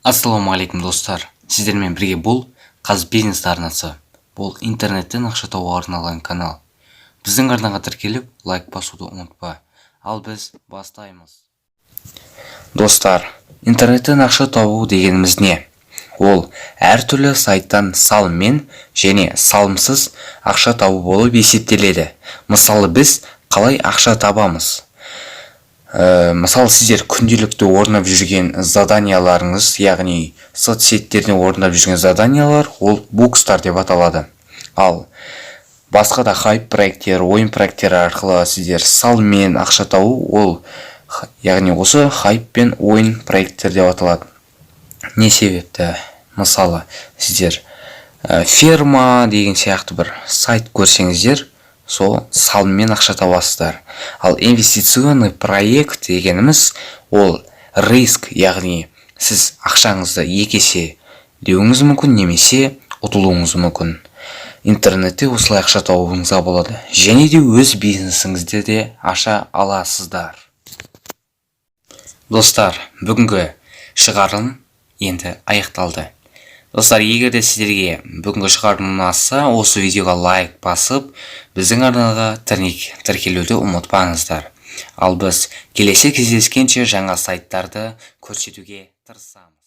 Ассалаумағалейкум достар, сіздермен бірге бұл қаз бизнес арнасы. Бұл интернеттен ақша табуға арналған канал. Біздің арнаға тіркеліп, лайк басуды ұмытпа. Ал біз бастаймыз. Достар, интернеттен ақша табу дегеніміз не? Ол әртүрлі сайттан салыммен және салымсыз ақша табу болып есептеледі. Мысалы, біз қалай ақша табамыз? Мысалы, сіздер күнделікті орындап жүрген заданияларыңыз, яғни соцсеттерде орындап жүрген заданиялар, ол бокстар деп аталады. Ал басқа да хайп проекттер, ойын проекттері арқылы сіздер салыммен ақша табу, ол яғни осы хайп пен ойын проекттер деп аталады. Не себепті? Мысалы, сіздер ферма деген сияқты бір сайт көрсеңіздер, сол салыммен ақша табасыздар. Ал инвестиционный проект дегеніміз ол риск, яғни сіз ақшаңызды екі есе деуіңіз мүмкін, немесе ұтылуыңыз мүмкін. Интернетте осылай ақша табуыңызға болады, және де өз бизнесіңізде де аша аласыздар. Достар, бүгінгі шығарылым енді аяқталды. Достар, егер де сіздерге бүгінгі шығарылым ұнаса, осы видеоға лайк басып, біздің арнаға тіркелуді ұмытпаңыздар. Ал біз келесі кездескенше жаңа сайттарды көрсетуге тырысамыз.